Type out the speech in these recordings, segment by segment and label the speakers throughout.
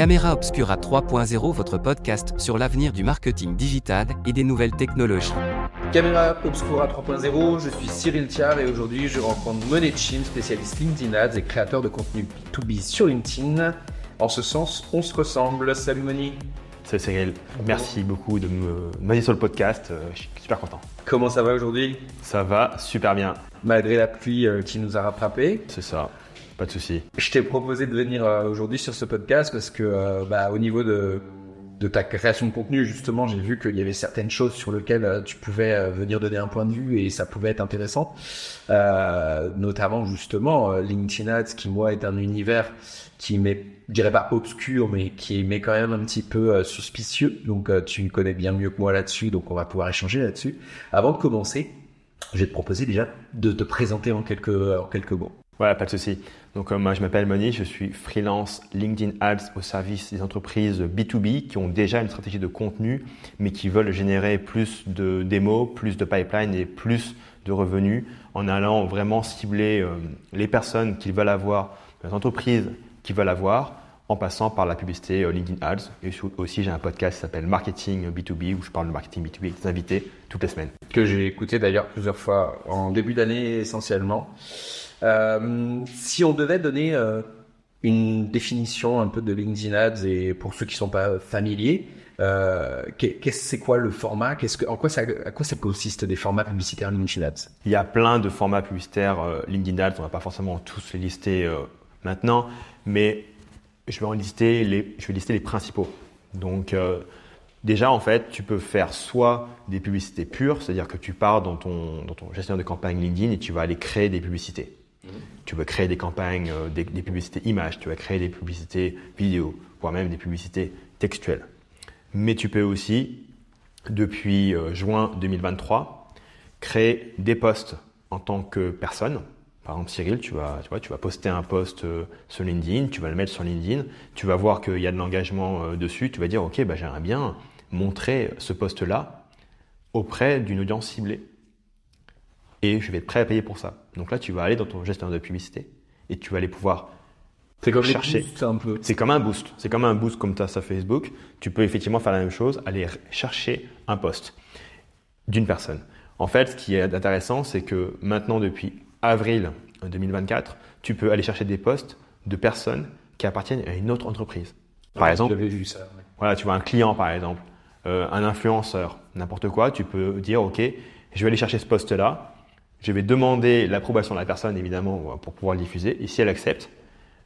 Speaker 1: Caméra Obscura 3.0, votre podcast sur l'avenir du marketing digital et des nouvelles technologies.
Speaker 2: Caméra Obscura 3.0, je suis Cyril Thiard et aujourd'hui je rencontre Monet Chin, spécialiste LinkedIn Ads et créateur de contenu B2B sur LinkedIn. En ce sens, on se ressemble. Salut Moni.
Speaker 3: Salut Cyril, merci beaucoup de me mettre sur le podcast, je suis super content.
Speaker 2: Comment ça va aujourd'hui?
Speaker 3: Ça va super bien.
Speaker 2: Malgré la pluie qui nous a rattrapés.
Speaker 3: C'est ça, pas de souci.
Speaker 2: Je t'ai proposé de venir aujourd'hui sur ce podcast parce que au niveau de ta création de contenu, justement, j'ai vu qu'il y avait certaines choses sur lesquelles tu pouvais venir donner un point de vue et ça pouvait être intéressant. Notamment, justement, LinkedIn Ads, qui, moi, est un univers qui m'est, je dirais pas obscur, mais qui m'est quand même un petit peu suspicieux. Donc, tu me connais bien mieux que moi là-dessus, donc on va pouvoir échanger là-dessus. Avant de commencer, je vais te proposer déjà de te présenter en quelques mots.
Speaker 3: Ouais, pas de souci. Donc moi je m'appelle Moni, je suis freelance LinkedIn Ads au service des entreprises B2B qui ont déjà une stratégie de contenu mais qui veulent générer plus de démos, plus de pipeline et plus de revenus en allant vraiment cibler les personnes qu'ils veulent avoir, les entreprises qu'ils veulent avoir en passant par la publicité LinkedIn Ads. Et aussi j'ai un podcast qui s'appelle Marketing B2B où je parle de marketing B2B avec des invités toutes les semaines.
Speaker 2: Que j'ai écouté d'ailleurs plusieurs fois en début d'année essentiellement. Si on devait donner une définition un peu de LinkedIn Ads et pour ceux qui sont pas familiers, c'est quoi le format? À quoi ça consiste des formats publicitaires LinkedIn Ads?
Speaker 3: Il y a plein de formats publicitaires LinkedIn Ads, on va pas forcément tous les lister maintenant, mais je vais lister les principaux. Donc déjà, en fait, tu peux faire soit des publicités pures, c'est-à-dire que tu pars dans ton gestionnaire de campagne LinkedIn et tu vas aller créer des publicités. Tu vas créer des campagnes, des publicités images, tu vas créer des publicités vidéo, voire même des publicités textuelles. Mais tu peux aussi, depuis juin 2023, créer des posts en tant que personne. Par exemple, Cyril, tu vas poster un post sur LinkedIn, tu vas le mettre sur LinkedIn, tu vas voir qu'il y a de l'engagement dessus, tu vas dire « Ok, j'aimerais bien montrer ce post-là auprès d'une audience ciblée. Et je vais être prêt à payer pour ça. » Donc là, tu vas aller dans ton gestionnaire de publicité et tu vas aller pouvoir chercher.
Speaker 2: C'est un peu.
Speaker 3: C'est comme un boost. C'est comme un boost comme tu as sur Facebook. Tu peux effectivement faire la même chose, aller chercher un post d'une personne. En fait, ce qui est intéressant, c'est que maintenant, depuis avril 2024, tu peux aller chercher des posts de personnes qui appartiennent à une autre entreprise. Par exemple,
Speaker 2: j'avais vu ça. Ouais.
Speaker 3: Voilà, tu vois un client par exemple, un influenceur, n'importe quoi, tu peux dire ok, je vais aller chercher ce post-là, je vais demander l'approbation de la personne évidemment pour pouvoir le diffuser et si elle accepte,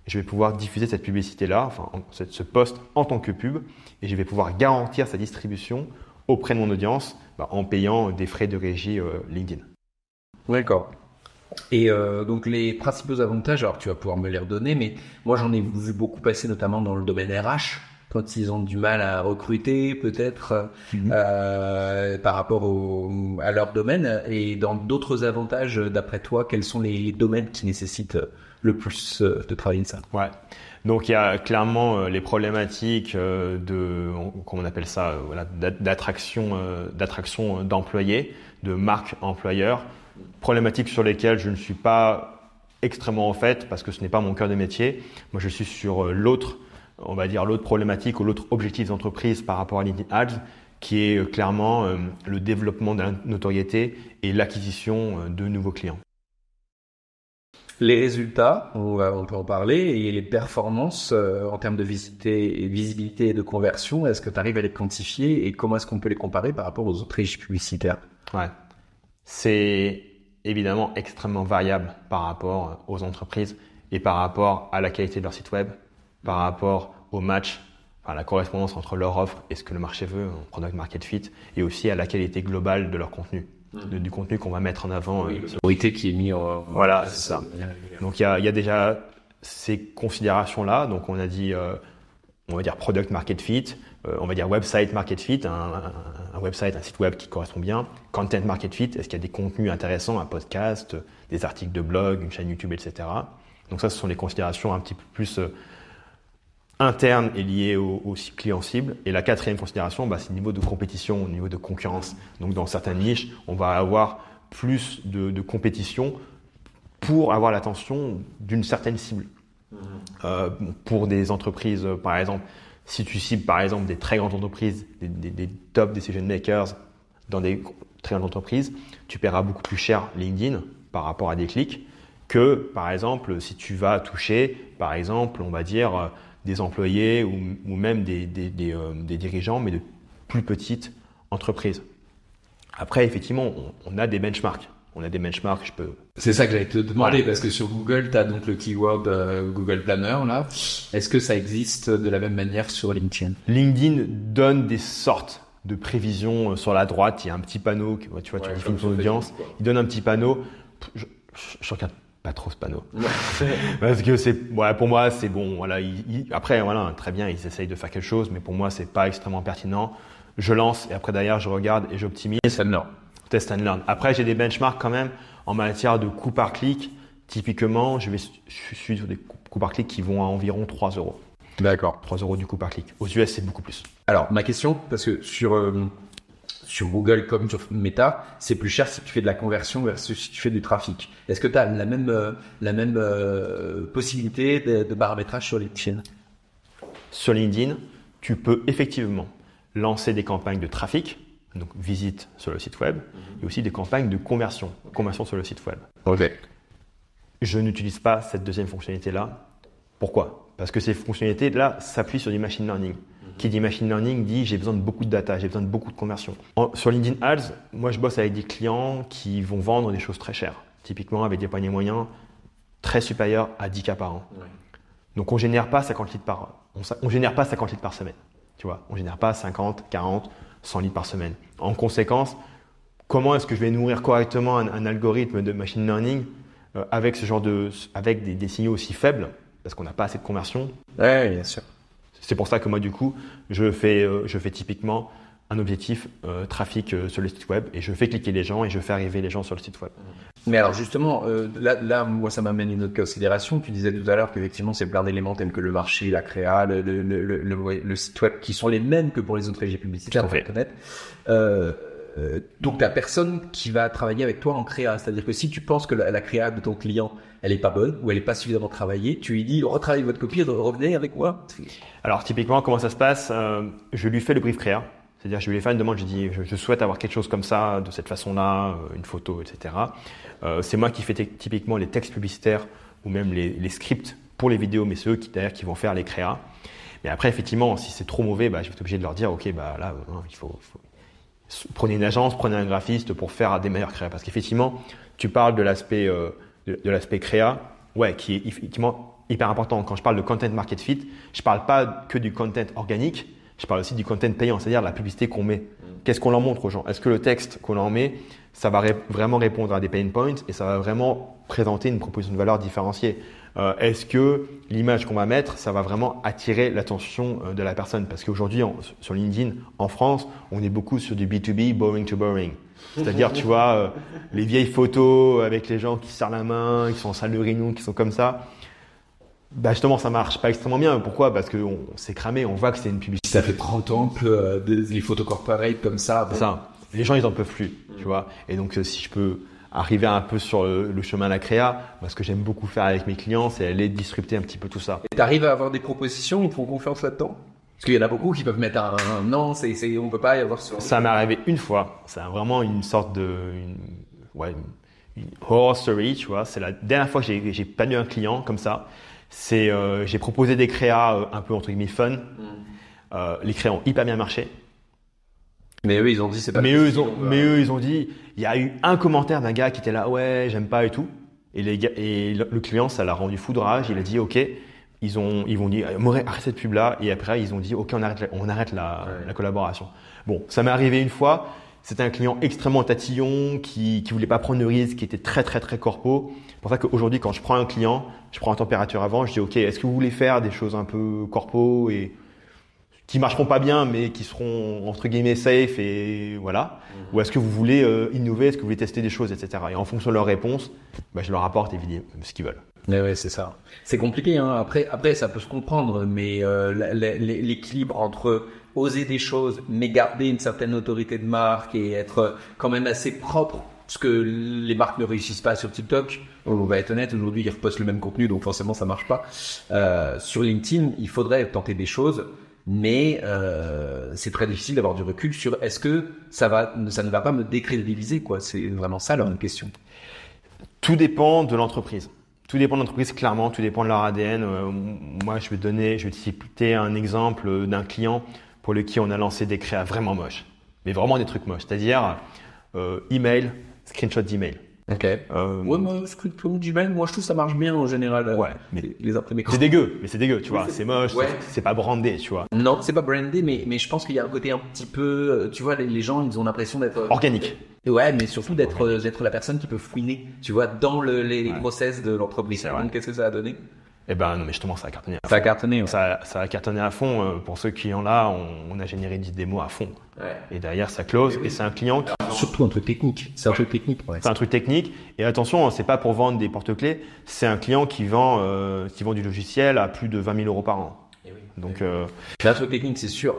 Speaker 3: je vais pouvoir diffuser cette publicité-là, ce post en tant que pub et je vais pouvoir garantir sa distribution auprès de mon audience en payant des frais de régie LinkedIn.
Speaker 2: D'accord. Et donc les principaux avantages, alors tu vas pouvoir me les redonner, mais moi j'en ai vu beaucoup passer notamment dans le domaine RH, quand ils ont du mal à recruter peut-être par rapport à leur domaine. Et dans d'autres avantages, d'après toi, quels sont les domaines qui nécessitent le plus de travailler de ça?
Speaker 3: Ouais. Donc il y a clairement les problématiques comment on appelle ça, d'attraction d'employés, de marque employeur. Problématiques sur lesquelles je ne suis pas extrêmement en fait parce que ce n'est pas mon cœur de métier. Moi, je suis sur l'autre problématique ou l'autre objectif d'entreprise par rapport à LinkedIn Ads qui est clairement le développement de la notoriété et l'acquisition de nouveaux clients.
Speaker 2: Les résultats, on peut en parler, et les performances en termes de visibilité et de conversion, est-ce que tu arrives à les quantifier et comment est-ce qu'on peut les comparer par rapport aux autres régies publicitaires?
Speaker 3: Ouais. C'est évidemment extrêmement variable par rapport aux entreprises et par rapport à la qualité de leur site web, par rapport au match, la correspondance entre leur offre et ce que le marché veut, en product market fit, et aussi à la qualité globale de leur contenu, du contenu qu'on va mettre en avant.
Speaker 2: L'autorité qui est mise en...
Speaker 3: Voilà, c'est ça. Donc il y a déjà ces considérations-là. Donc on a dit, on va dire product market fit, on va dire website market fit, un website, un site web qui correspond bien. Content market fit, est-ce qu'il y a des contenus intéressants, un podcast, des articles de blog, une chaîne YouTube, etc. Donc ça, ce sont les considérations un petit peu plus internes et liées au client cible. Et la quatrième considération, c'est le niveau de compétition, le niveau de concurrence. Donc dans certaines niches, on va avoir plus de compétition pour avoir l'attention d'une certaine cible. Pour des entreprises, par exemple, si tu cibles par exemple des très grandes entreprises, des top decision makers dans des très grandes entreprises, tu paieras beaucoup plus cher LinkedIn par rapport à des clics que par exemple si tu vas toucher par exemple on va dire des employés ou même des dirigeants mais de plus petites entreprises. Après effectivement on a des benchmarks.
Speaker 2: C'est ça que j'allais te demander parce que sur Google, tu as donc le keyword Google Planner là. Est-ce que ça existe de la même manière sur LinkedIn?
Speaker 3: LinkedIn donne des sortes de prévisions sur la droite. Il y a un petit panneau, tu vois, tu définis ton audience. Il donne un petit panneau. Je regarde pas trop ce panneau parce que pour moi c'est bon. Voilà. Après voilà, très bien, ils essayent de faire quelque chose, mais pour moi c'est pas extrêmement pertinent. Je lance et après derrière je regarde et j'optimise. Test and learn. Après, j'ai des benchmarks quand même en matière de coûts par clic. Typiquement, je suis sur des coûts par clic qui vont à environ 3 euros.
Speaker 2: D'accord.
Speaker 3: 3 euros du coût par clic. Aux US, c'est beaucoup plus.
Speaker 2: Alors, ma question, parce que sur Google comme sur Meta, c'est plus cher si tu fais de la conversion versus si tu fais du trafic. Est-ce que tu as la même possibilité de paramétrage sur LinkedIn?
Speaker 3: Sur LinkedIn, tu peux effectivement lancer des campagnes de trafic. Donc, visite sur le site web et aussi des campagnes de conversion sur le site web.
Speaker 2: Ok.
Speaker 3: Je n'utilise pas cette deuxième fonctionnalité-là. Pourquoi? Parce que ces fonctionnalités-là s'appuient sur du machine learning. Qui dit machine learning dit j'ai besoin de beaucoup de data, j'ai besoin de beaucoup de conversions. Sur LinkedIn Ads, moi je bosse avec des clients qui vont vendre des choses très chères. Typiquement avec des paniers moyens très supérieurs à 10K par an. Ouais. Donc on génère pas 50 leads on génère pas 50 leads par semaine. Tu vois, on génère pas 50, 40, 100 leads par semaine. En conséquence, comment est-ce que je vais nourrir correctement un algorithme de machine learning avec avec des signaux aussi faibles parce qu'on n'a pas assez de conversion?
Speaker 2: Oui, bien sûr.
Speaker 3: C'est pour ça que moi, du coup, je fais typiquement un objectif trafic sur le site web et je fais cliquer les gens et je fais arriver les gens sur le site web.
Speaker 2: Mais alors justement, là, moi, ça m'amène une autre considération. Tu disais tout à l'heure qu'effectivement, c'est plein d'éléments tels que le marché, la créa, le site web, qui sont les mêmes que pour les autres régies publicitaires, pour être honnête. Donc, t'as personne qui va travailler avec toi en créa. C'est-à-dire que si tu penses que la créa de ton client, elle est pas bonne ou elle est pas suffisamment travaillée, tu lui dis, retravaillez votre copie, revenez avec moi.
Speaker 3: Alors, typiquement, comment ça se passe? Je lui fais le brief créa. C'est-à-dire, je lui fais une demande, je dis, je souhaite avoir quelque chose comme ça, de cette façon-là, une photo, etc. C'est moi qui fais typiquement les textes publicitaires ou même les scripts pour les vidéos, mais c'est eux qui vont faire les créas. Mais après, effectivement, si c'est trop mauvais, je vais être obligé de leur dire, ok, là, il faut prenez une agence, prenez un graphiste pour faire des meilleurs créas. Parce qu'effectivement, tu parles de l'aspect de l'aspect créa, qui est effectivement hyper important. Quand je parle de content market fit, je parle pas que du content organique. Je parle aussi du content payant, c'est-à-dire la publicité qu'on met. Qu'est-ce qu'on leur montre aux gens? Est-ce que le texte qu'on leur met, ça va vraiment répondre à des pain points et ça va vraiment présenter une proposition de valeur différenciée? Est-ce que l'image qu'on va mettre, ça va vraiment attirer l'attention de la personne? Parce qu'aujourd'hui, sur LinkedIn, en France, on est beaucoup sur du B2B, boring to boring. C'est-à-dire, tu vois, les vieilles photos avec les gens qui se serrent la main, qui sont en salle de réunion, qui sont comme ça. Justement, ça marche pas extrêmement bien. Pourquoi? Parce qu'on s'est cramé, on voit que c'est une publicité.
Speaker 2: Ça fait 30 ans que les photos corporate comme ça.
Speaker 3: C'est ça. Les gens, ils en peuvent plus, tu vois. Et donc, si je peux arriver un peu sur le chemin de la créa, ce que j'aime beaucoup faire avec mes clients, c'est aller disrupter un petit peu tout ça.
Speaker 2: Et t'arrives à avoir des propositions, ils te font confiance là-dedans? Parce qu'il y en a beaucoup qui peuvent mettre un non, on peut pas y avoir sur.
Speaker 3: Ça m'est arrivé une fois. C'est vraiment une sorte une horror story, tu vois. C'est la dernière fois que j'ai pas eu un client comme ça. J'ai proposé des créas un peu entre guillemets fun. Les créas ont hyper bien marché.
Speaker 2: Mais eux, ils ont dit c'est pas.
Speaker 3: Mais eux, ils ont dit, il y a eu un commentaire d'un gars qui était là, ouais, j'aime pas et tout. Et le client, ça l'a rendu foudrage. Il a dit, ok, ils vont dire, arrête cette pub là. Et après, ils ont dit, ok, on arrête la collaboration. Bon, ça m'est arrivé une fois. C'était un client extrêmement tatillon qui voulait pas prendre de risque, qui était très très très corpo. C'est pour ça qu'aujourd'hui, quand je prends un client, je prends la température avant, je dis, ok, est-ce que vous voulez faire des choses un peu corpo et qui marcheront pas bien, mais qui seront entre guillemets safe et voilà. Ou est-ce que vous voulez innover, est-ce que vous voulez tester des choses, etc. Et en fonction de leur réponse, je leur apporte évidemment ce qu'ils veulent.
Speaker 2: Ouais, c'est ça. C'est compliqué, hein. Après, ça peut se comprendre, mais l'équilibre entre oser des choses, mais garder une certaine autorité de marque et être quand même assez propre ce que les marques ne réussissent pas sur TikTok, on va être honnête, aujourd'hui ils repostent le même contenu, donc forcément ça marche pas. Sur LinkedIn, il faudrait tenter des choses, mais c'est très difficile d'avoir du recul sur est-ce que ça ne va pas me décrédibiliser, quoi. C'est vraiment ça la question.
Speaker 3: Tout dépend de l'entreprise. Tout dépend de l'entreprise, clairement, tout dépend de leur ADN. Moi, je vais citer un exemple d'un client pour lequel on a lancé des créas vraiment moches, mais vraiment des trucs moches, c'est-à-dire email, screenshot d'email.
Speaker 2: Ok. Ouais, moi, screenshot d'email, moi je trouve que ça marche bien en général.
Speaker 3: Ouais, mais
Speaker 2: les imprimés.
Speaker 3: C'est dégueu, tu vois,
Speaker 2: Oui,
Speaker 3: c'est moche,
Speaker 2: ouais.
Speaker 3: c'est pas brandé, tu vois.
Speaker 2: Non, c'est pas brandé, mais je pense qu'il y a un côté un petit peu, tu vois, les gens, ils ont l'impression d'être
Speaker 3: Organique.
Speaker 2: Ouais, mais surtout d'être la personne qui peut fouiner, tu vois, dans les process de l'entreprise.
Speaker 3: C'est vrai.
Speaker 2: Donc, qu'est-ce que ça a donné?
Speaker 3: Eh ben non, mais justement, ça a cartonné.
Speaker 2: Ça a cartonné. Ouais.
Speaker 3: Ça a cartonné à fond. Pour ce client-là, on a généré 10 démos à fond.
Speaker 2: Ouais.
Speaker 3: Et derrière, ça close. Et c'est un client qui...
Speaker 2: Surtout un truc technique. C'est un truc technique. Ouais.
Speaker 3: C'est un truc technique. Et attention, c'est pas pour vendre des porte-clés. C'est un client qui vend du logiciel à plus de 20 000 euros par an.
Speaker 2: Et oui.
Speaker 3: Donc,
Speaker 2: C'est un truc technique, c'est sûr.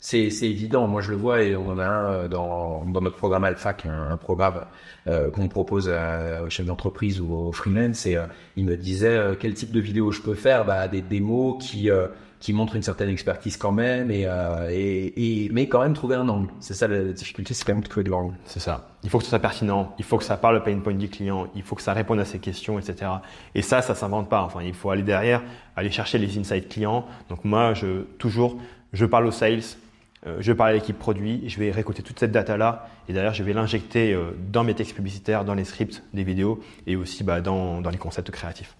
Speaker 2: C'est évident. Moi, je le vois et on en a un dans notre programme Alpha, qui est un programme qu'on propose aux chefs d'entreprise ou aux freelance. Et il me disait quel type de vidéo je peux faire. Des démos qui montrent une certaine expertise quand même, mais quand même trouver un angle. C'est ça la difficulté, c'est quand même de trouver de l'angle.
Speaker 3: c'est ça. Il faut que ce soit pertinent. Il faut que ça parle au pain point du client. Il faut que ça réponde à ses questions, etc. Et ça s'invente pas. Enfin, il faut aller derrière, aller chercher les insights clients. Donc moi, je parle aux sales. Je parle à l'équipe produit, je vais récolter toute cette data-là et derrière, je vais l'injecter dans mes textes publicitaires, dans les scripts des vidéos et aussi dans les concepts créatifs.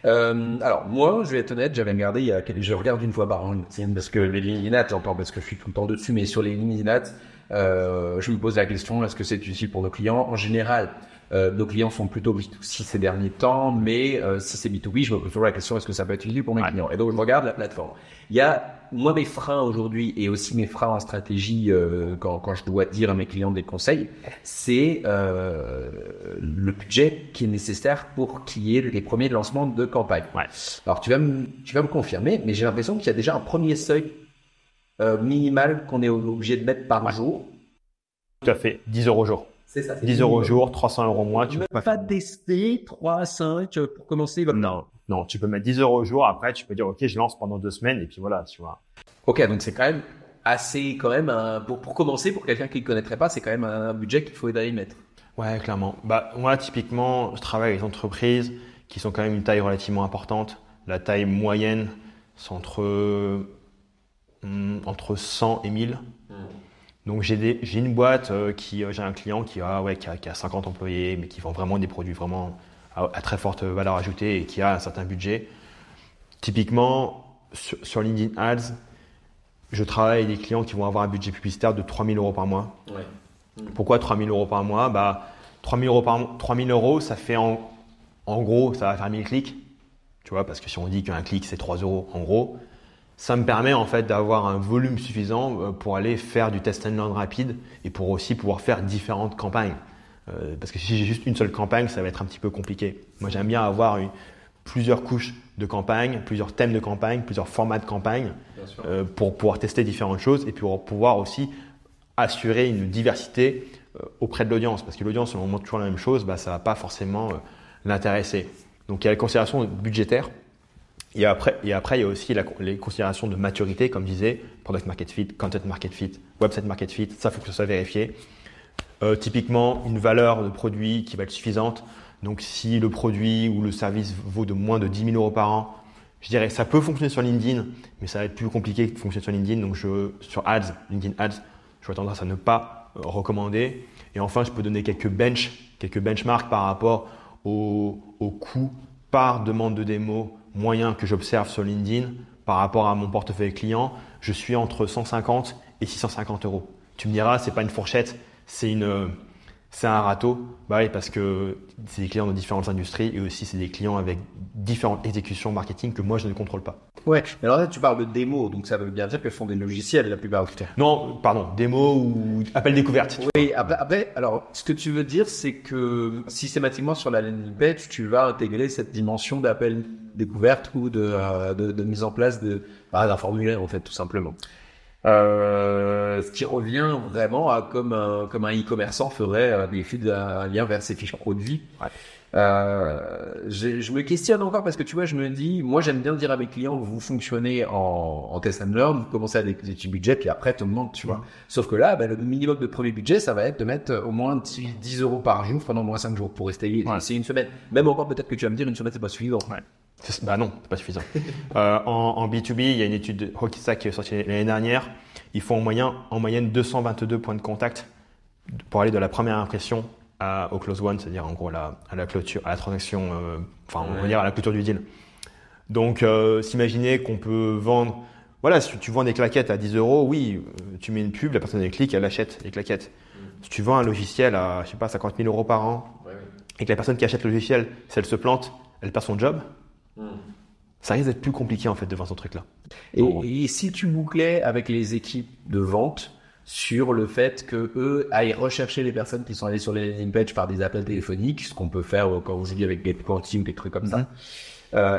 Speaker 2: Alors moi, je vais être honnête, j'avais regardé, je regarde une fois par an parce que les lignes INAT, parce que je suis tout le temps dessus, mais sur les lignes INAT, je me pose la question, est-ce que c'est utile pour nos clients? En général, nos clients sont plutôt B2C ces derniers temps, mais si c'est B2B, je me pose toujours la question, est-ce que ça peut être utile pour mes clients? Et donc, je regarde la plateforme. Il y a, moi, mes freins aujourd'hui et aussi mes freins en stratégie quand je dois dire à mes clients des conseils, c'est le budget qui est nécessaire pour qu'il y ait les premiers lancements de campagne.
Speaker 3: Ouais.
Speaker 2: Alors, tu vas me confirmer, mais j'ai l'impression qu'il y a déjà un premier seuil minimal qu'on est obligé de mettre par jour.
Speaker 3: Tout à fait, 10 euros au jour.
Speaker 2: C'est ça.
Speaker 3: 10 euros au jour, 300 euros au mois. Tu peux
Speaker 2: pas tester 3, 5 pour commencer.
Speaker 3: Non, tu peux mettre 10 euros au jour. Après, tu peux dire, OK, je lance pendant 2 semaines et puis voilà, tu vois.
Speaker 2: Ok, donc c'est quand même assez, pour commencer, pour quelqu'un qui ne connaîtrait pas, c'est quand même un budget qu'il faut y mettre.
Speaker 3: Ouais, clairement. Moi, typiquement, je travaille avec des entreprises qui sont quand même une taille relativement importante. La taille moyenne, c'est entre 100 et 1000. Donc j'ai une boîte j'ai un client qui a 50 employés, mais qui vend vraiment des produits vraiment à très forte valeur ajoutée et qui a un certain budget. Typiquement, sur LinkedIn Ads, je travaille avec des clients qui vont avoir un budget publicitaire de 3 000 euros par mois. Ouais. Pourquoi 3 000 euros par mois? 3 000 euros, ça fait en gros, ça va faire 1000 clics. Tu vois, parce que si on dit qu'un clic c'est 3 euros en gros, ça me permet en fait d'avoir un volume suffisant pour aller faire du test and learn rapide et pour aussi pouvoir faire différentes campagnes. Parce que si j'ai juste une seule campagne, ça va être un petit peu compliqué. Moi, j'aime bien avoir plusieurs couches de campagne, plusieurs thèmes de campagne, plusieurs formats de campagne pour pouvoir tester différentes choses et pour pouvoir aussi assurer une diversité auprès de l'audience. Parce que l'audience, si on montre toujours la même chose, ça va pas forcément l'intéresser. Donc, il y a les considérations budgétaires. Et après, il y a aussi les considérations de maturité, comme je disais, product market fit, content market fit, website market fit, ça faut que ce soit vérifié. Typiquement, une valeur de produit qui va être suffisante. Donc, si le produit ou le service vaut de moins de 10 000 euros par an, je dirais ça peut fonctionner sur LinkedIn, mais ça va être plus compliqué de fonctionner sur LinkedIn. Donc, sur LinkedIn Ads, j'aurais tendance à ne pas recommander. Et enfin, je peux donner quelques benchmarks par rapport au coût par demande de démo moyen que j'observe sur LinkedIn par rapport à mon portefeuille client. Je suis entre 150 et 650 euros. Tu me diras, c'est pas une fourchette, c'est un râteau. Oui, parce que c'est des clients de différentes industries et aussi c'est des clients avec différentes exécutions marketing que moi je ne contrôle pas.
Speaker 2: Ouais, mais alors là tu parles de démo, donc ça veut bien dire qu'elles font des logiciels la plupart du temps.
Speaker 3: Non, pardon, démo ou appel découverte.
Speaker 2: Oui, après, alors ce que tu veux dire, c'est que systématiquement sur la landing page, tu vas intégrer cette dimension d'appel découverte ou de mise en place d'un formulaire en fait, tout simplement. Ce qui revient vraiment à comme un e-commerçant ferait un lien vers ses fiches produits.
Speaker 3: Ouais.
Speaker 2: Je me questionne encore parce que tu vois, je me dis, moi j'aime bien dire à mes clients, vous fonctionnez en test and learn, vous commencez avec des petits budgets, puis après tu augmentes, tu vois. Sauf que là, le minimum de premier budget, ça va être de mettre au moins 10 euros par jour pendant au moins 5 jours pour rester.
Speaker 3: Ouais.
Speaker 2: C'est une semaine. Même encore, peut-être que tu vas me dire, une semaine c'est pas suffisant.
Speaker 3: Ouais. Bah non, c'est pas suffisant. En B2B, il y a une étude de Rokita qui est sortie l'année dernière. Ils font en moyenne 222 points de contact pour aller de la première impression au close one, c'est-à-dire en gros à la clôture, à la transaction, on va dire à la clôture du deal. Donc, s'imaginer qu'on peut vendre, voilà, si tu vends des claquettes à 10 euros, oui, tu mets une pub, la personne elle clique, elle achète les claquettes. Si tu vends un logiciel à, je sais pas, 50 000 euros par an, et que la personne qui achète le logiciel, si elle se plante, elle perd son job, ça risque d'être plus compliqué en fait de vendre ce truc-là.
Speaker 2: Et si tu bouclais avec les équipes de vente sur le fait que eux aillent rechercher les personnes qui sont allées sur les landing pages par des appels téléphoniques, ce qu'on peut faire quand on se dit avec GetQuanti ou des trucs comme ça,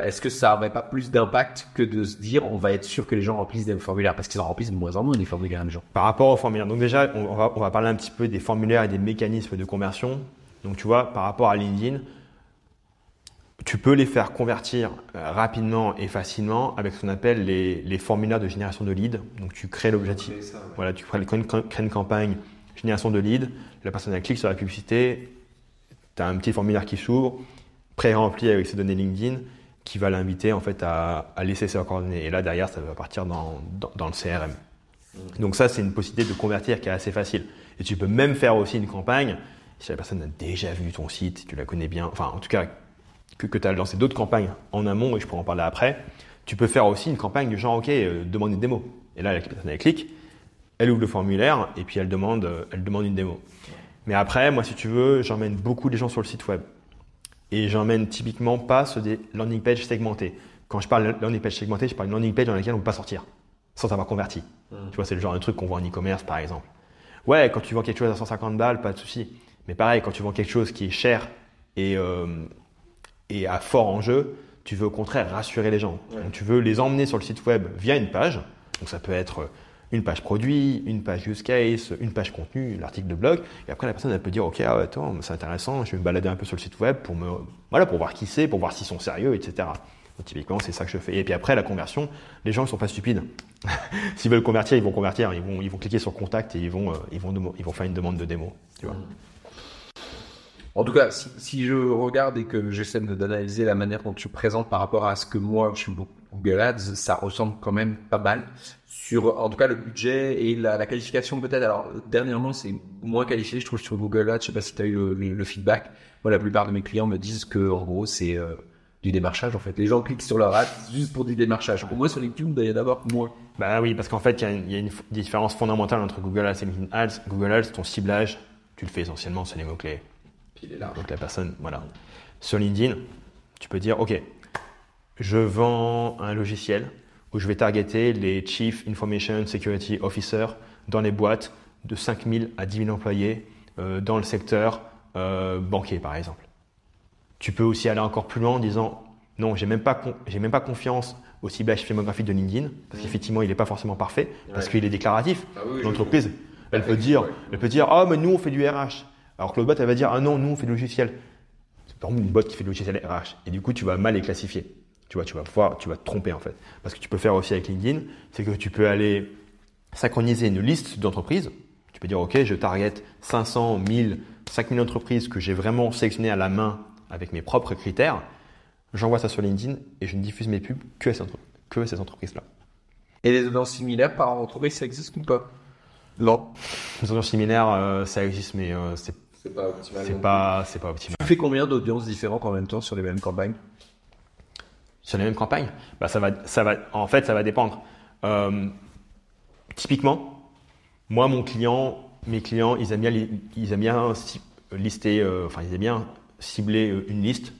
Speaker 2: est-ce que ça n'aurait pas plus d'impact que de se dire on va être sûr que les gens remplissent des formulaires, parce qu'ils en remplissent de moins en moins des formulaires les gens.
Speaker 3: Par rapport aux formulaires, donc déjà on va parler un petit peu des formulaires et des mécanismes de conversion. Donc tu vois, par rapport à LinkedIn, tu peux les faire convertir rapidement et facilement avec ce qu'on appelle les formulaires de génération de leads. Donc tu crées l'objectif. Voilà, tu crées une campagne génération de leads, la personne elle clique sur la publicité, tu as un petit formulaire qui s'ouvre, pré-rempli avec ses données LinkedIn, qui va l'inviter en fait à laisser ses coordonnées. Et là derrière, ça va partir dans le CRM. Donc ça, c'est une possibilité de convertir qui est assez facile. Et tu peux même faire aussi une campagne, si la personne a déjà vu ton site, si tu la connais bien, enfin en tout cas que tu as lancé d'autres campagnes en amont, et je pourrais en parler après, tu peux faire aussi une campagne du genre, demande une démo. Et là, la personne elle clique, elle ouvre le formulaire et puis elle demande une démo. Mais après, moi si tu veux, j'emmène beaucoup les gens sur le site web. Et j'emmène typiquement pas sur des landing pages segmentées. Quand je parle de landing page segmentée, je parle d'une landing page dans laquelle on ne peut pas sortir sans avoir converti. Tu vois, c'est le genre de truc qu'on voit en e-commerce par exemple. Ouais, quand tu vends quelque chose à 150 balles, pas de souci. Mais pareil, quand tu vends quelque chose qui est cher et à fort enjeu, tu veux au contraire rassurer les gens. Donc, tu veux les emmener sur le site web via une page. Donc ça peut être une page produit, une page use case, une page contenu, l'article de blog. Et après la personne elle peut dire ok, attends, c'est intéressant, je vais me balader un peu sur le site web pour voir qui c'est, pour voir s'ils sont sérieux, etc. Donc, typiquement c'est ça que je fais. Et puis après la conversion, les gens ne sont pas stupides. S'ils veulent convertir, ils vont convertir. Ils vont cliquer sur contact et ils vont faire une demande de démo. Tu vois.
Speaker 2: En tout cas, si je regarde et que j'essaie d'analyser la manière dont tu présentes par rapport à ce que moi je suis Google Ads, ça ressemble quand même pas mal sur, en tout cas, le budget et la qualification peut-être. Alors, dernièrement, c'est moins qualifié, je trouve, sur Google Ads. Je sais pas si tu as eu le feedback. Moi, la plupart de mes clients me disent que, en gros, c'est du démarchage, en fait. Les gens cliquent sur leur ad juste pour du démarchage. Pour moi, sur LinkedIn, il doit y en avoir moins.
Speaker 3: Bah oui, parce qu'en fait, il y a une différence fondamentale entre Google Ads et LinkedIn Ads. Google Ads, ton ciblage, tu le fais essentiellement sur les mots-clés. Donc la personne, voilà. Sur LinkedIn, tu peux dire, ok, je vends un logiciel où je vais targeter les Chief Information Security Officer dans les boîtes de 5 000 à 10 000 employés dans le secteur banquier, par exemple. Tu peux aussi aller encore plus loin en disant, non, j'ai même pas confiance au ciblage démographique de LinkedIn, parce qu'effectivement, il n'est pas forcément parfait, parce qu'il est déclaratif. L'entreprise, elle peut dire, ah, mais nous, on fait du RH. Alors que l'autre boîte, elle va dire, ah non, nous, on fait du logiciel. C'est par exemple une boîte qui fait du logiciel RH. Et du coup, tu vas mal les classifier. Tu vas te tromper en fait. Parce que tu peux faire aussi avec LinkedIn, c'est que tu peux aller synchroniser une liste d'entreprises. Tu peux dire, ok, je target 500, 1000, 5000 entreprises que j'ai vraiment sélectionnées à la main avec mes propres critères. J'envoie ça sur LinkedIn et je ne diffuse mes pubs que à ces entreprises-là.
Speaker 2: Et les audiences similaires par entreprise, ça existe ou pas? Non.
Speaker 3: Les audiences similaires, ça existe, mais c'est pas optimal. C'est pas optimal.
Speaker 2: Tu fais combien d'audiences différentes en même temps sur les mêmes campagnes?
Speaker 3: Sur les mêmes campagnes, ça va dépendre. Typiquement, moi, mes clients, ils aiment bien lister, ils aiment bien cibler une liste.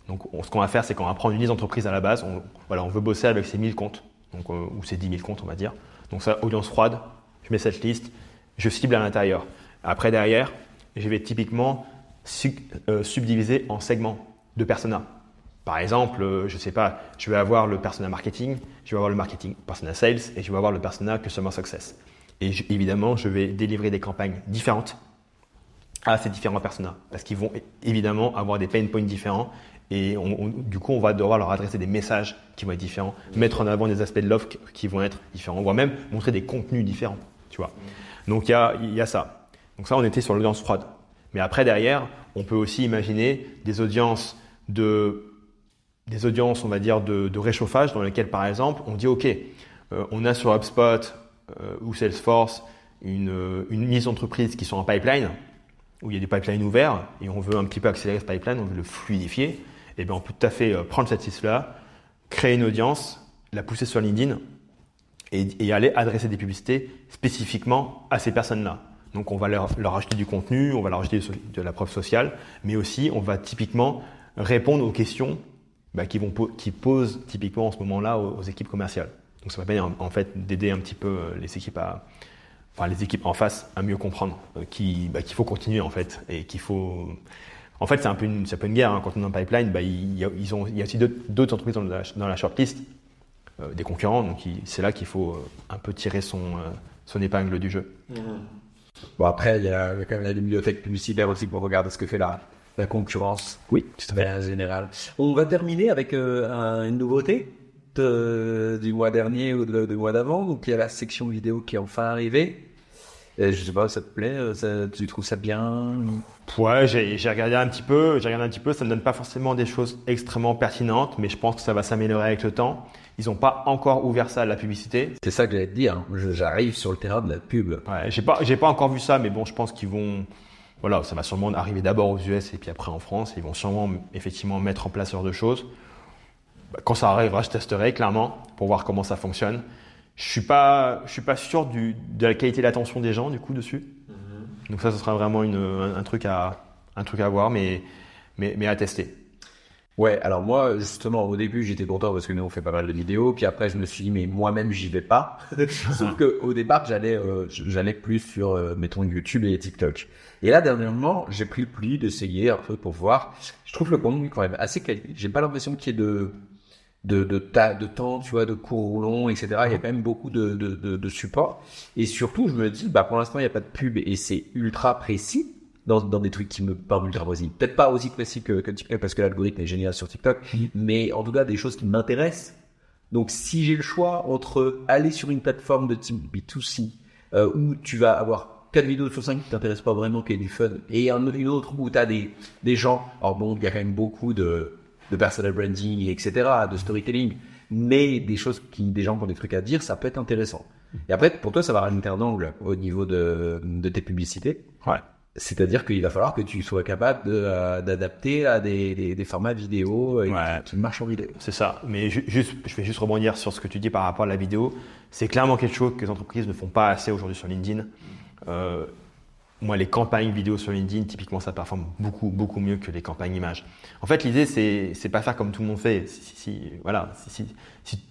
Speaker 3: Donc, ce qu'on va faire, c'est qu'on va prendre une liste d'entreprises à la base. On veut bosser avec ces 1000 comptes, donc, ou ces 10 000 comptes, on va dire. Donc, ça, audience froide, je mets cette liste, je cible à l'intérieur. Après, derrière, je vais typiquement subdiviser en segments de personas. Par exemple, je sais pas, je vais avoir le persona marketing, je vais avoir le marketing persona sales et je vais avoir le persona customer success. Et évidemment, je vais délivrer des campagnes différentes à ces différents personas parce qu'ils vont évidemment avoir des pain points différents et du coup, on va devoir leur adresser des messages qui vont être différents, mettre en avant des aspects de l'offre qui vont être différents, voire même montrer des contenus différents, tu vois. Donc, il y a ça. Donc ça, on était sur l'audience froide. Mais après, derrière, on peut aussi imaginer des audiences, on va dire, de réchauffage dans lesquelles, par exemple, on dit, OK, on a sur HubSpot ou Salesforce une mise d'entreprise qui sont en pipeline, où il y a des pipelines ouverts et on veut un petit peu accélérer ce pipeline, on veut le fluidifier. Et bien, on peut tout à fait prendre cette liste-là, créer une audience, la pousser sur LinkedIn et aller adresser des publicités spécifiquement à ces personnes-là. Donc, on va leur acheter du contenu, on va leur acheter de la preuve sociale, mais aussi, on va typiquement répondre aux questions qui posent typiquement en ce moment-là aux équipes commerciales. Donc, ça va permettre en fait d'aider un petit peu les équipes en face à mieux comprendre qu'il faut continuer en fait et qu'il faut. En fait, c'est un peu une guerre hein. Quand on est en pipeline, il y a aussi d'autres entreprises dans la shortlist, des concurrents. Donc, c'est là qu'il faut un peu tirer son épingle du jeu.
Speaker 2: Bon, après, il y a quand même la bibliothèque publicitaire aussi pour regarder ce que fait la concurrence.
Speaker 3: Oui, tout à fait.
Speaker 2: En général. On va terminer avec une nouveauté du mois dernier ou du mois d'avant. Donc, il y a la section vidéo qui est enfin arrivée. Je sais pas, ça te plaît? Tu trouves ça bien?
Speaker 3: Ouais, j'ai regardé un petit peu. Ça ne donne pas forcément des choses extrêmement pertinentes, mais je pense que ça va s'améliorer avec le temps. Ils n'ont pas encore ouvert ça à la publicité.
Speaker 2: C'est ça que j'allais te dire. J'arrive sur le terrain de la pub.
Speaker 3: Ouais, j'ai pas encore vu ça, mais bon, je pense qu'ils vont. Voilà, ça va sûrement arriver d'abord aux US et puis après en France. Ils vont sûrement effectivement mettre en place ce genre de choses. Quand ça arrivera, je testerai clairement pour voir comment ça fonctionne. Je suis pas sûr de la qualité de l'attention des gens du coup dessus. Donc ça, ce sera vraiment un truc à voir, mais à tester.
Speaker 2: Ouais, alors moi, justement, au début, j'étais content parce que nous, on fait pas mal de vidéos. Puis après, je me suis dit, mais moi-même, j'y vais pas. Sauf qu'au départ, j'allais plus sur, mettons, YouTube et TikTok. Et là, dernièrement, j'ai pris le pli d'essayer un peu pour voir. Je trouve le contenu quand même assez quali. J'ai pas l'impression qu'il y ait de temps, tu vois, de cours longs, etc. Il y a quand même beaucoup de support. Et surtout, je me dis, pour l'instant, il n'y a pas de pub et c'est ultra précis. Dans des trucs qui me parlent ultra précis. Peut-être pas aussi précis que TikTok parce que l'algorithme est génial sur TikTok, mais en tout cas des choses qui m'intéressent. Donc si j'ai le choix entre aller sur une plateforme de type B2C où tu vas avoir 4 vidéos sur 5 qui t'intéressent pas vraiment, qui est du fun, et une autre où tu as des gens, alors bon, il y a quand même beaucoup de personal branding, etc., de storytelling, mais des gens qui ont des trucs à dire, ça peut être intéressant. Et après, pour toi, ça va rajouter un angle au niveau de tes publicités.
Speaker 3: Ouais.
Speaker 2: C'est-à-dire qu'il va falloir que tu sois capable d'adapter à des formats vidéo qui marchent en vidéo.
Speaker 3: C'est ça. Mais je vais juste rebondir sur ce que tu dis par rapport à la vidéo. C'est clairement quelque chose que les entreprises ne font pas assez aujourd'hui sur LinkedIn. Moi, les campagnes vidéo sur LinkedIn, typiquement, ça performe beaucoup, beaucoup mieux que les campagnes images. En fait, l'idée, c'est pas faire comme tout le monde fait. Si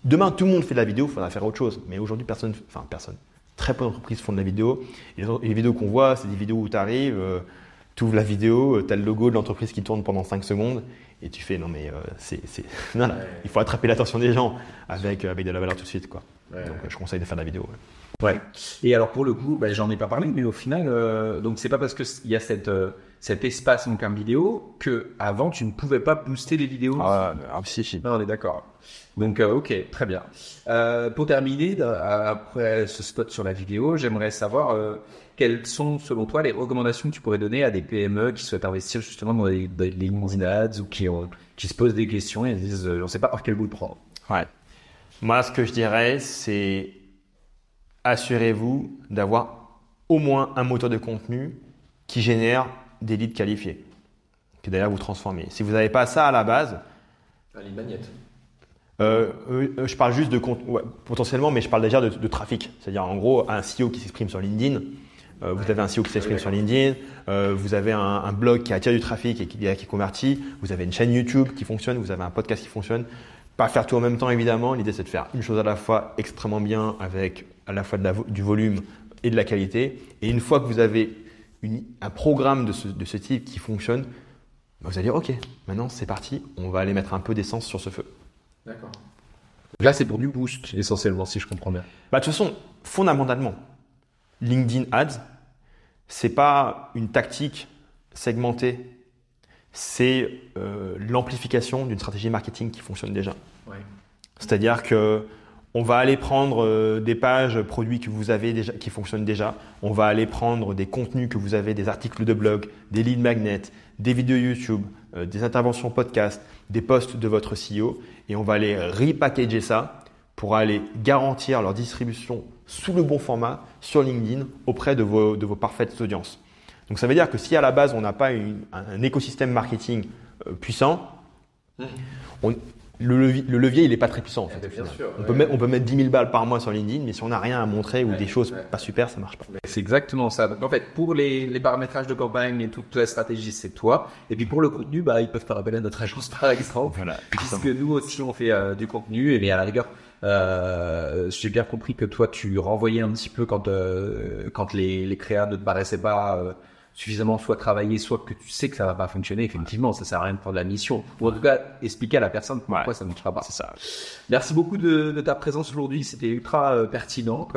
Speaker 3: demain, tout le monde fait de la vidéo, il faudra faire autre chose. Mais aujourd'hui, personne. Très peu d'entreprises font de la vidéo. Et les vidéos qu'on voit, c'est des vidéos où tu arrives, tu ouvres la vidéo, tu as le logo de l'entreprise qui tourne pendant 5 secondes et tu fais non mais non, il faut attraper l'attention des gens avec de la valeur tout de suite quoi. Ouais. Donc je conseille de faire de la vidéo.
Speaker 2: Ouais. Et alors pour le coup, j'en ai pas parlé, mais au final, donc c'est pas parce que il y a cet espace en termes vidéo que avant tu ne pouvais pas booster les vidéos.
Speaker 3: Si.
Speaker 2: Non, on est d'accord. Donc ok, très bien. Pour terminer, après ce spot sur la vidéo, j'aimerais savoir quelles sont selon toi les recommandations que tu pourrais donner à des PME qui souhaitent investir justement dans les LinkedIn Ads ou qui se posent des questions et disent on ne sait pas par quel bout le prendre.
Speaker 3: Ouais. Moi, ce que je dirais, c'est assurez-vous d'avoir au moins un moteur de contenu qui génère des leads qualifiés, que d'ailleurs vous transformez. Si vous n'avez pas ça à la base,
Speaker 2: un lead magnet.
Speaker 3: Je parle juste de potentiellement, mais je parle déjà de trafic. C'est-à-dire en gros un CEO qui s'exprime sur LinkedIn. Vous avez un CEO qui s'exprime sur LinkedIn. Vous avez un blog qui attire du trafic et qui convertit. Vous avez une chaîne YouTube qui fonctionne. Vous avez un podcast qui fonctionne. Pas faire tout en même temps évidemment. L'idée c'est de faire une chose à la fois extrêmement bien avec à la fois du volume et de la qualité. Et une fois que vous avez un programme de ce type qui fonctionne, vous allez dire ok, maintenant c'est parti, on va aller mettre un peu d'essence sur ce feu.
Speaker 2: D'accord. Là, c'est pour du boost, essentiellement, si je comprends bien.
Speaker 3: De toute façon, fondamentalement, LinkedIn Ads, c'est pas une tactique segmentée, c'est l'amplification d'une stratégie marketing qui fonctionne déjà.
Speaker 2: Ouais.
Speaker 3: C'est-à-dire que on va aller prendre des pages produits que vous avez déjà, qui fonctionnent déjà. On va aller prendre des contenus que vous avez, des articles de blog, des lead magnets, des vidéos YouTube, des interventions podcast, des posts de votre CEO et on va aller repackager ça pour aller garantir leur distribution sous le bon format sur LinkedIn auprès de vos parfaites audiences. Donc ça veut dire que si à la base on n'a pas un écosystème marketing puissant, le levier, il n'est pas très puissant en fait.
Speaker 2: Bien sûr,
Speaker 3: on peut mettre 10 000 balles par mois sur LinkedIn, mais si on n'a rien à montrer ou des choses pas super, ça ne marche pas.
Speaker 2: C'est exactement ça. Donc en fait, pour les paramétrages de campagne et toute la stratégie, c'est toi. Et puis pour le contenu, ils peuvent faire appel à notre agence par exemple.
Speaker 3: Voilà,
Speaker 2: puisque nous aussi, on fait du contenu. Et bien à la rigueur, j'ai bien compris que toi, tu renvoyais un petit peu quand les créas ne te paraissaient pas suffisamment soit travaillé, soit que tu sais que ça va pas fonctionner. Effectivement, ça sert à rien de prendre la mission. Ou en tout cas, expliquer à la personne pourquoi ça ne marchera pas.
Speaker 3: C'est ça.
Speaker 2: Merci beaucoup de ta présence aujourd'hui. C'était ultra pertinent,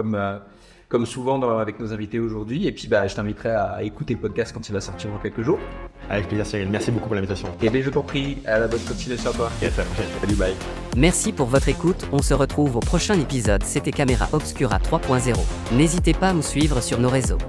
Speaker 2: comme souvent avec nos invités aujourd'hui. Et puis, je t'inviterai à écouter le podcast quand il va sortir dans quelques jours.
Speaker 3: Avec plaisir, Cyril. Merci beaucoup pour l'invitation.
Speaker 2: Et bien, je t'en prie. À la bonne continuation à toi.
Speaker 3: Yes, à la prochaine.
Speaker 2: Salut, bye.
Speaker 1: Merci pour votre écoute, on se retrouve au prochain épisode. C'était Caméra Obscura 3.0. N'hésitez pas à nous suivre sur nos réseaux.